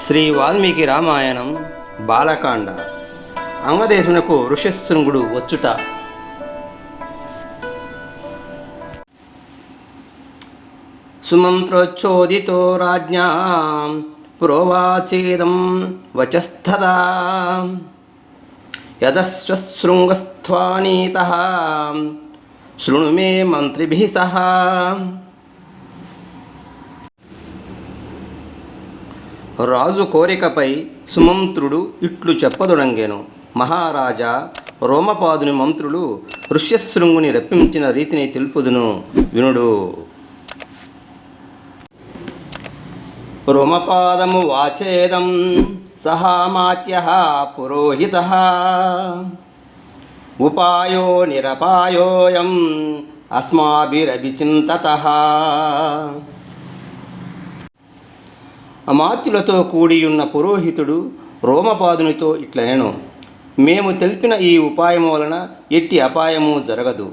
శ్రీ వాల్మీకి రామాయణం బాలకాండ. అంగదేశునకు ఋష్యశృంగుడు వచ్చుట. సుమంత్రోచ్చోదితో రాజ్ఞా పురోవాచేదం వచస్తదా యదశ్వశృంగస్థానీతః శృణు మే మంత్రిభిః సహ. రాజు కోరికపై సుమంత్రుడు ఇట్లు చెప్పదొడంగెను. మహారాజా, రోమపాదుని మంత్రులు ఋష్యశృంగుని రప్పించిన రీతిని తెలుపుదును, వినుడు. రోమపాదము వాచేదం సహామాత్యః పురోహితః ఉపాయో నిరపాయోయం అస్మాభిరభిచింతతః. అమాత్యులతో కూడియున్న పురోహితుడు రోమపాదునితో ఇట్లనెను: మేము తెలిపిన ఈ ఉపాయము వలన ఎట్టి అపాయము జరగదు.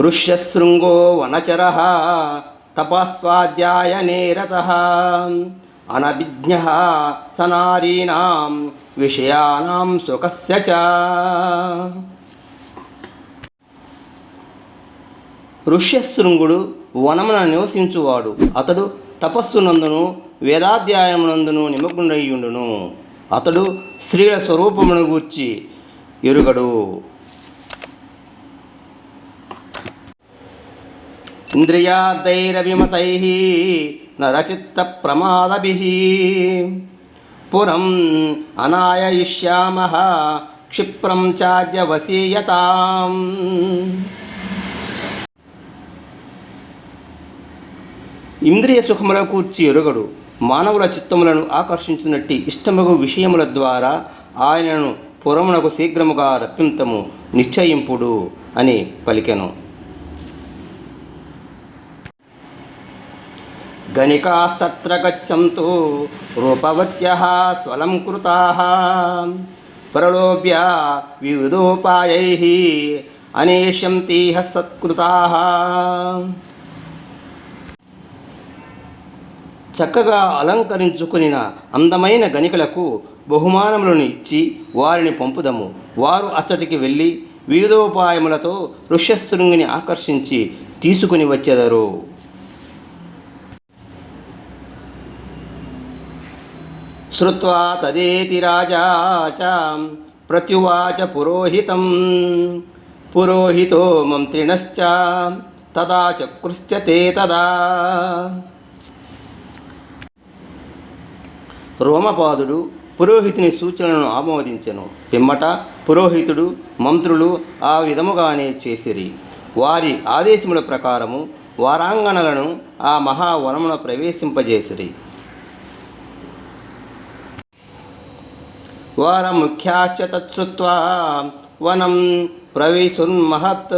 ఋష్యశృంగో వనచరః తపస్వాధ్యాయనే రతః అనభిజ్ఞః సనారీణాం విషయానాం సుఖస్య చ. ఋష్యశృంగుడు వనమున నివసించువాడు. అతడు తపస్సునందును వేదాధ్యాయమునందును నిమగ్నుడయ్యుండును. అతడు స్త్రీల స్వరూపమును గూర్చి ఎరుగడు. ఇంద్రియార్థైరవిమతైః నరచిత్త ప్రమాదభిః పురం అనాయయిష్యామః క్షిప్రం చాద్య వసీయతాం. ఇంద్రియ సుఖముల కూర్చి ఎరుగడు. మానవుల చిత్తములను ఆకర్షించినట్టి ఇష్టమగు విషయముల ద్వారా ఆయనను పురమునకు శీఘ్రముగా రప్పింతము నిశ్చయింపుడు అని పలికెను. గణికాస్తత్ర గచ్చంతు రూపవత్యః స్వలంకృతాః ప్రలోభ్య వివిధోపాయైః అనేష్యంతీహ సత్కృతాః. చక్కగా అలంకరించుకుని అందమైన గణికలకు బహుమానములను ఇచ్చి వారిని పంపుదము. వారు అచ్చటికి వెళ్ళి వివిధోపాయములతో ఋష్యశృంగుని ఆకర్షించి తీసుకుని వచ్చెదరు. శ్రుత్వా తదేతి రాజా చ ప్రత్యువాచ పురోహితం పురోహితో మంత్రిణశ్చ తదా చకృష్యతే తదా. రోమపాదుడు పురోహితుని సూచనలను ఆమోదించెను. పిమ్మట పురోహితుడు మంత్రులు ఆ విధముగానే చేసిరి. వారి ఆదేశముల ప్రకారము వారాంగణలను ఆ మహావనమున ప్రవేశింపజేసిరి. వారముఖ్యాశ్చ తచ్చుత్వా వనం ప్రవిశున్మహత్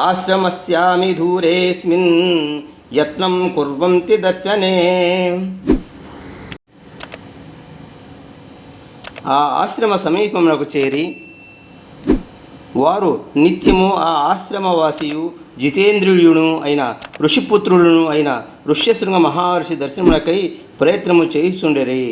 ఆశ్రమస్యామి దూరేస్మిన్ యత్నం కుర్వంతి దర్శనే. ఆ ఆశ్రమ సమీపమునకు చేరి వారు నిత్యము ఆ ఆశ్రమవాసియు జితేంద్రియుడును అయిన ఋషిపుత్రుడును అయిన ఋష్యశృంగ మహర్షి దర్శనమునకై ప్రయత్నము చేయుచుండిరి.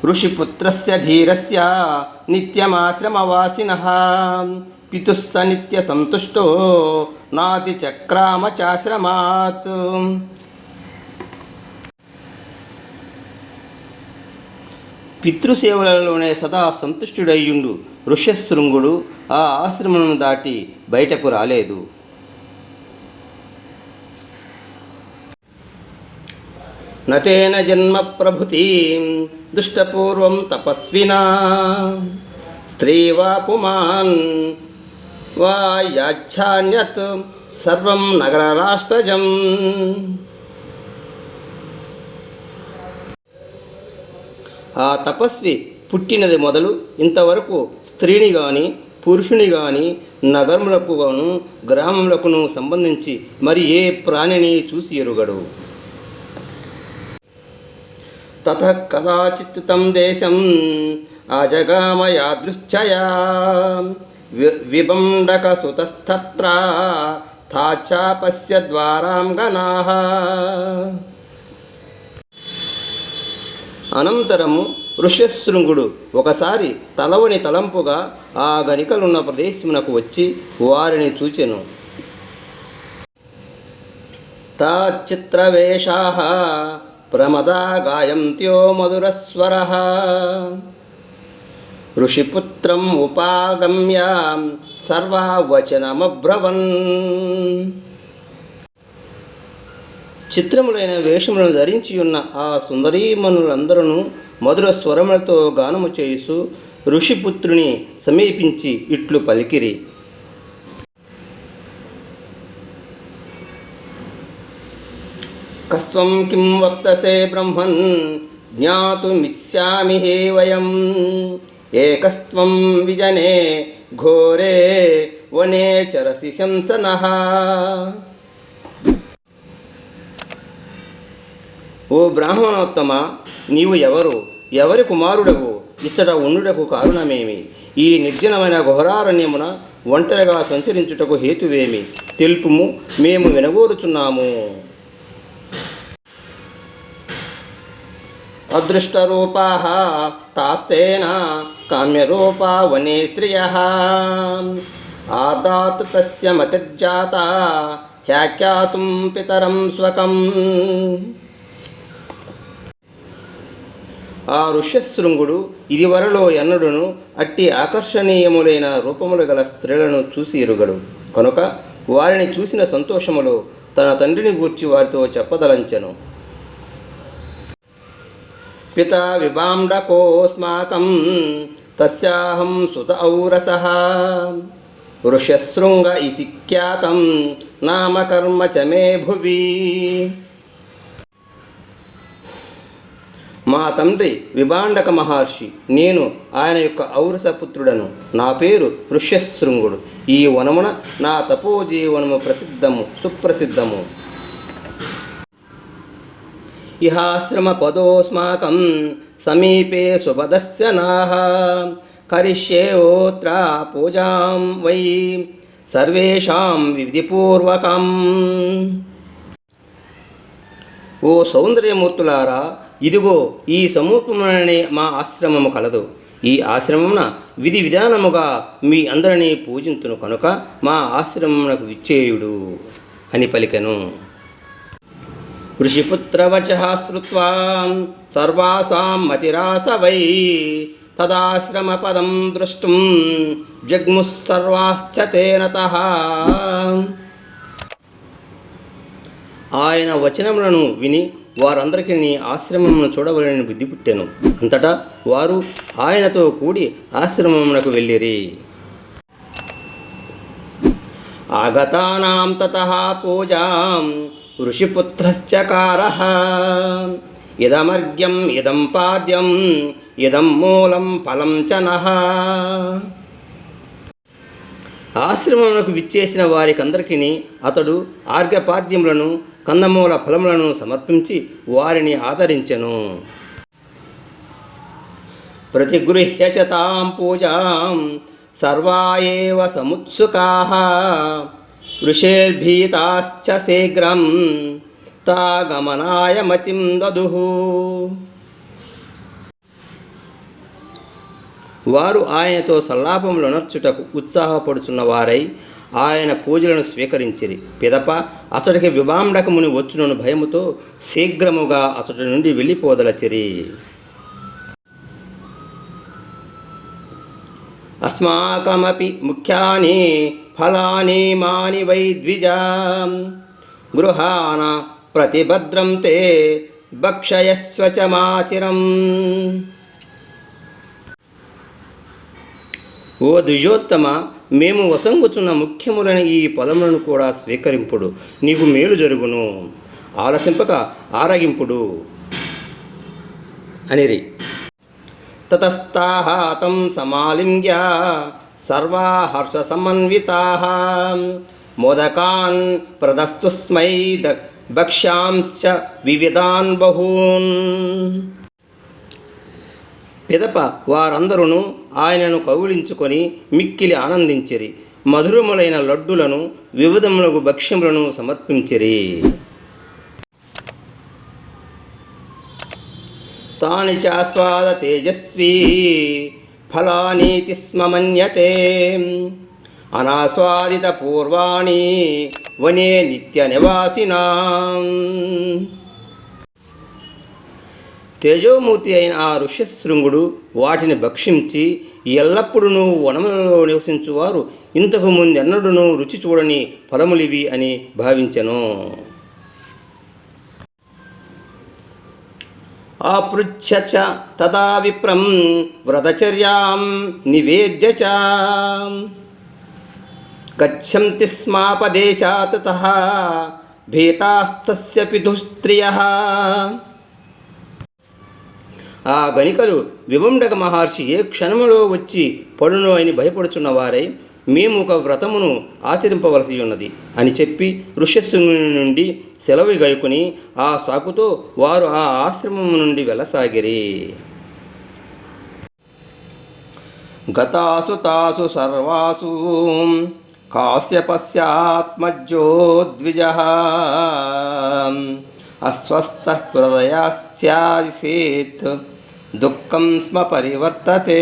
ఋషిపుత్రస్య ధీరస్య నిత్యమాశ్రమవాసినః పితుస్స నిత్య సంతుష్టో నాతి చక్రామ చాశ్రమాత్. పితృసేవలలోనే సదా సంతుష్టుడయ్యుండు ఋష్యశృంగుడు ఆ ఆశ్రమమును దాటి బయటకు రాలేదు. నతేన జన్మ ప్రభృతిం దుష్టపూర్వం తపస్వినా స్త్రీ వా పుమాన్ వా యాచ్ఛాన్యత్ సర్వం నగరరాష్ట్రజం. ఆ తపస్వి పుట్టినది మొదలు ఇంతవరకు స్త్రీని గాని పురుషుని గాని నగరములకు గాను గ్రామములకును సంబంధించి మరి ఏ ప్రాణిని చూసి ఎరుగడు. తతః కదాచిత్ తం దేశం అజగామ యాదృచ్ఛయా విభండకసుతస్తత్ర తాచాపస్య ద్వారాంగనాః. అనంతరము ఋష్యశృంగుడు ఒకసారి తలవని తలంపుగా ఆ గనికలున్న ప్రదేశమునకు వచ్చి వారిని చూచెను. తాచిత్రవేషాః ప్రమదా గాయంత్యో మధురస్వరః ఋషిపుత్రం ఉపాగమ్య సర్వవచనమబ్రవన్. చిత్రములైన వేషములను ధరించి ఉన్న ఆ సుందరీమణులందరూ మధుర స్వరములతో గానము చేయుచు ఋషిపుత్రుని సమీపించి ఇట్లు పలికిరి. కస్త్వం కిం వక్తసే బ్రహ్మన్ జ్ఞాతుమిచ్చామి హే వయం ఏకస్త్వం విజనే ఘోరే వనే చరసి శంసనః. ఓ బ్రాహ్మణోత్తమ, నీవు ఎవరు? ఎవరి కుమారుడవు? ఇచ్చట ఉండుటకు కారణమేమి? ఈ నిర్జనమైన ఘోరారణ్యమున ఒంటరిగా సంచరించుటకు హేతువేమి? తెలుపుము, మేము వినగోరుచున్నాము. అదృష్టరూపాః తాస్తేన కామ్యరూపా వనే స్త్రియః ఆదాత్ తస్య మతిర్జాతా హ్యాఖ్యాతుం పితరం స్వకం. ఆ ఋష్యశృంగుడు ఇదివరలో ఎన్నడును అట్టి ఆకర్షణీయములైన రూపములు గల స్త్రీలను చూసి ఎరుగడు కనుక వారిని చూసిన సంతోషములో తన తండ్రిని గూర్చి వారితో చెప్పదలంచెను. పితా విభాండకోస్మాకం తస్యాహం సుత ఔరసః ఋష్యశృంగ ఇతి ఖ్యాతం నామకర్మ చ మే భువి. మా తండ్రి విభాండక మహర్షి, నేను ఆయన యొక్క ఔరసపుత్రుడను. నా పేరు ఋష్యశృంగుడు. ఈ వనమున నా తపోజీవనము సుప్రసిద్ధము. ఇహాశ్రమ పదోస్మాకం సమీపే సుభదర్శనాః కరిష్యేవోత్ర పూజాం వై సర్వేషాం విధిపూర్వకం. ఓ సౌందర్యమూర్తులారా, ఇదిగో ఈ సమూహముననే మా ఆశ్రమము కలదు. ఈ ఆశ్రమమున విధి విధానముగా మీ అందరినీ పూజింతును కనుక మా ఆశ్రమమునకు విచ్చేయుడు అని పలికెను. ఋషిపుత్రవచః శ్రుత్వా సర్వాసాం మతిరాసవై తదాశ్రమపదం ద్రష్టుం జగ్ముఃసర్వాశ్చ తేనతః. ఆయన వచనములను విని వారందరికీ ఆశ్రమమును చూడవలెనని బుద్ధి పుట్టెను. అంతటా వారు ఆయనతో కూడి ఆశ్రమమునకు వెళ్ళిరి. ఆగతానాం తతః పూజాం ఋషిపుత్రశ్చకారః ఇదమర్ఘ్యం ఇదం పాద్యం ఇదం మూలం ఫలం చ నః. ఆశ్రమమునకు విచ్చేసిన వారికందరికీ అతడు ఆర్ఘ్యపాద్యములను కందమూల ఫలములను సమర్పించి వారిని ఆదరించెను. ప్రతిగృహ్య చ తాం పూజాం సర్వా ఏవ సముత్సుకాః ఋషేర్భీతాశ్చ శీఘ్రం తాగమనాయ మతిం దదుః. వారు ఆయనతో సల్లాపములనర్చుటకు ఉత్సాహపడుచున్న వారై ఆయన పూజలను స్వీకరించిరి. పిదప అతడికి విభాండకముని వచ్చునను భయముతో శీఘ్రముగా అతడి నుండి వెళ్ళిపోదలచిరి. అస్మాకమపి ముఖ్యాని ఫలాని మాని వై ద్విజా గృహాణ ప్రతిభద్రం తే భక్షయస్వ చ మాచిరం. ఓ ద్విజోత్తమ, మేము వసంగుచున్న ముఖ్యములైన ఈ ఫలములను కూడా స్వీకరింపుడు, నీకు మేలు జరుగును. ఆలసింపక ఆరగింపుడు అనిరి. తతస్తాః తం సమాలింగ్య సర్వా హర్ష సమన్వితాః మోదకాన్ ప్రదస్తుస్మై భక్ష్యాంశ్చ వివిధాన్ బహూన్. పిదప వారందరూ ఆయనను కౌగిలించుకొని మిక్కిలి ఆనందించిరి. మధురములైన లడ్డులను వివిధములకు భక్ష్యములను సమర్పించిరి. తాని చాస్వాద తేజస్వీ ఫలానీతి స్మ మన్యతే అనాస్వాదిత పూర్వాణి వనే నిత్య నివాసినాం. తేజోమూర్తి అయిన ఆ ఋష్యశృంగుడు వాటిని భక్షించి ఎల్లప్పుడూ వనములలో నివసించువారు ఇంతకు ముందెన్నడూ రుచి చూడని ఫలములివి అని భావించెను. ఆపృచ్ఛ చ తదా విప్రం వ్రతచర్యాం నివేద్య చ గచ్చంతి స్మాపదేశాత్ తతః భీతాస్తస్య పితుస్త్రియః. ఆ గణికలు విభండక మహర్షి ఏ క్షణములో వచ్చి పడును అని భయపడుచున్న వారై మేము ఒక వ్రతమును ఆచరింపవలసి ఉన్నది అని చెప్పి ఋష్యశృంగుని నుండి సెలవు గైకొని ఆ సాకుతో వారు ఆ ఆశ్రమము నుండి వెళ్ళసాగిరి. గతాసు తాసు సర్వాసు కాశ్యపస్యాత్మజో ద్విజః అస్వస్థ హృదయాస్యాదిసేత్ దుఃఖం స్మ పరివర్తతే.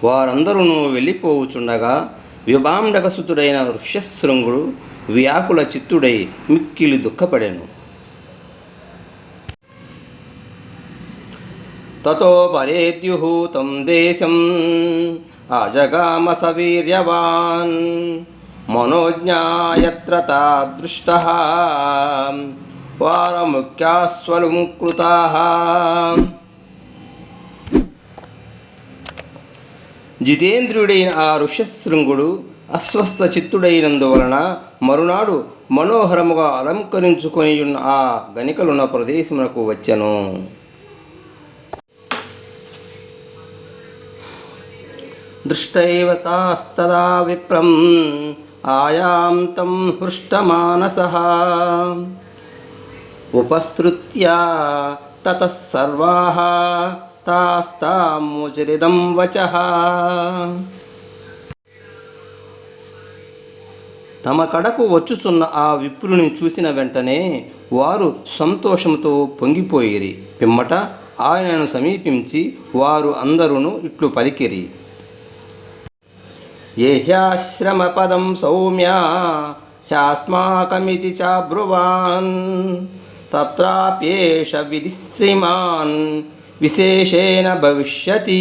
వారందరూ వెళ్ళిపోవుచుండగా విభాండకసుతుడైన ఋష్యశృంగుడు వ్యాకుల చిత్తుడై మిక్కిలి దుఃఖపడెను. తతో పరేద్యుః తం దేశం అజగామ సవీర్యవాన్ మనోజ్ఞాయత్ర తాదృష్టః వారముఖ్యాస్వలుముకృతాః. జితేంద్రియుడైన ఆ ఋష్యశృంగుడు అస్వస్థ చిత్తుడైనందువలన మరునాడు మనోహరముగా అలంకరించుకొని ఉన్న ఆ గణికలున్న ప్రదేశమునకు వచ్చెను. దృష్టైవ తాస్తదా విప్రం ఆయాంతం హృష్టమానసః ఉపసృత్య తతః సర్వాః తాస్తాముచరితం వచః. తమ కడకు వచ్చుచున్న ఆ విప్రుని చూసిన వెంటనే వారు సంతోషంతో పొంగిపోయిరి. పిమ్మట ఆయనను సమీపించి వారు అందరూ ఇట్లు పలికిరి. ఏ హ్యాశ్రమపదం సౌమ్య హ్యాస్మాకమితి చాబ్రువాన్ తత్రాప్యేష విధి శ్రీమాన్ విశేషేణ భవిష్యతి.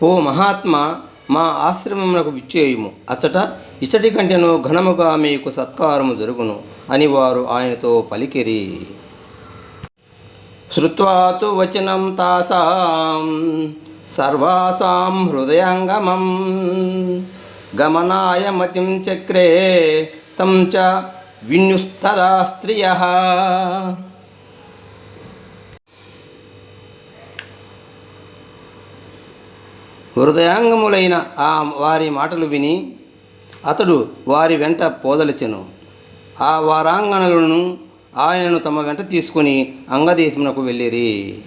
ఓ మహాత్మా, మా ఆశ్రమమునకు విచ్చేయుము, అచ్చట ఇచ్చటి కంటెను ఘనముగా మీకు సత్కారము జరుగును అని వారు ఆయనతో పలికిరి. శ్రుత్వా తు వచనం తాసాం సర్వాసాం హృదయాంగమం గమనాయ మతిం చక్రే తం చ విన్యుస్తదా స్త్రియః. హృదయాంగములైన ఆ వారి మాటలు విని అతడు వారి వెంట పోదలిచెను. ఆ వారాంగణలను ఆయనను తమ వెంట తీసుకుని అంగదేశమునకు వెళ్ళిరి.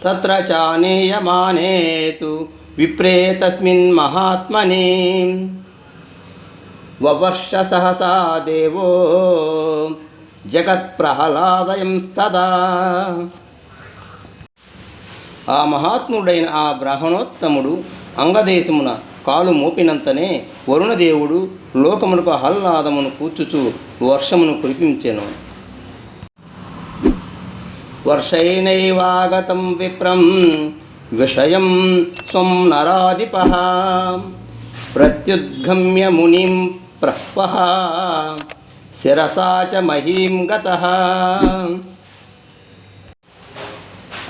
తత్ర చానేయమానేతు విప్రే తస్మిన్ మహాత్మనే వవర్ష సహసా దేవో జగత్ప్రహ్లాదయంస్తదా. ఆ మహాత్ముడైన ఆ బ్రాహ్మణోత్తముడు అంగదేశమున కాలు మోపినంతనే వరుణదేవుడు లోకమునకు ఆహ్లాదమును కూర్చుచు వర్షమును కురిపించెను. వర్షైనైవాగతం విప్రం విషయం స్వం నరాధిపః ప్రత్యుద్గమ్య మునిం ప్రహ్వః శిరసా చ మహీం గతః.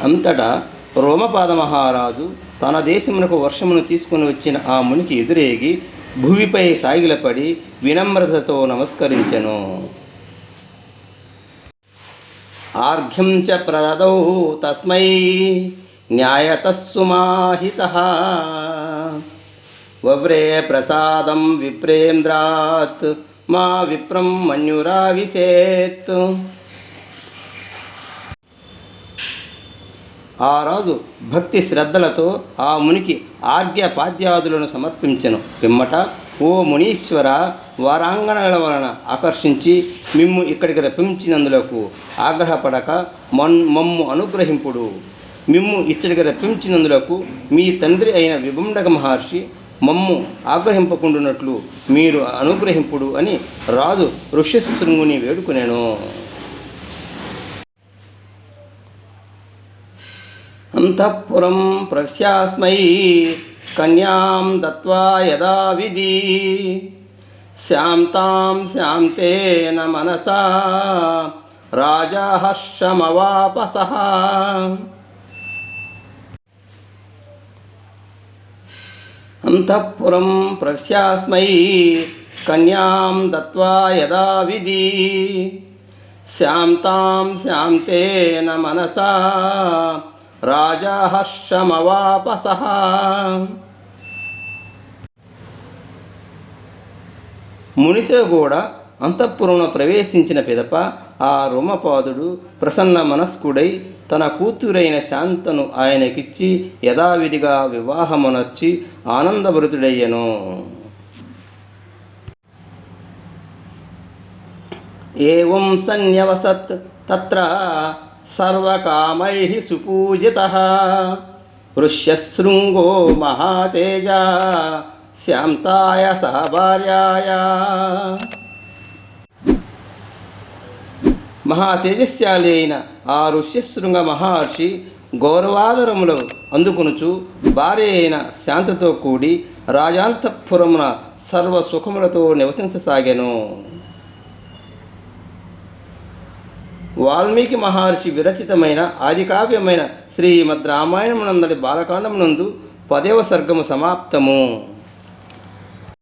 అంతటా రోమపాద మహారాజు తన దేశమునకు వర్షమును తీసుకుని వచ్చిన ఆ మునికి ఎదురేగి భూమిపై సాగిలపడి వినమ్రతతో నమస్కరించెను. ఆర్ఘ్యం చ ప్రదదౌ తస్మై న్యాయతః సుమాహితః వవ్రే ప్రసాదం విప్రేంద్రాత్ మా విప్రం మన్యురావిశేత్. ఆ రాజు భక్తి శ్రద్ధలతో ఆ మునికి ఆర్ఘ్యపాద్యాదులను సమర్పించెను. పిమ్మట, ఓ మునీశ్వర, వారాంగణల వలన ఆకర్షించి మిమ్ము ఇక్కడికి రప్పించినందులకు ఆగ్రహపడక మమ్ము అనుగ్రహింపుడు. మిమ్ము ఇచ్చడికి రప్పించినందులకు మీ తండ్రి అయిన విభుండక మహర్షి మమ్ము ఆగ్రహింపకుండునట్లు మీరు అనుగ్రహింపుడు అని రాజు ఋష్యశృంగుని వేడుకునేను. అంతఃపురం ప్రవేశ్యాస్మై కన్యాం దత్వా యథావిధి శాంతాం శాంతేన మనసా రాజా హర్షమవాపసః. అంతఃపురం ప్రవేశ్యాస్మై కన్యాం దత్వా యథావిధి శాంతాం శాంతేన మనసా రాజా హర్షమవాపసః. మునితో కూడా అంతఃపురంలో ప్రవేశించిన పిదప ఆ రోమపాదుడు ప్రసన్న మనస్కుడై తన కూతురైన శాంతను ఆయనకిచ్చి యథావిధిగా వివాహమునర్చి ఆనందభరితుడయ్యను. ఏవం సన్యవసత్ తత్ర సర్వకామైః సుపూజితః ఋష్యశృంగో మహాతేజ శాంతాయ సహ భార్యాయ. మహాతేజస్శాలి అయిన ఆ ఋష్యశృంగ మహర్షి గౌరవాదరములు అందుకొనుచు భార్య అయిన శాంతతో కూడి రాజాంతఃపురమున సర్వసుఖములతో నివసించసాగెను. వాల్మీకి మహర్షి విరచితమైన ఆదికావ్యమైన శ్రీమద్ రామాయణమునందలి బాలకాండమునందు 10వ సర్గము సమాప్తము.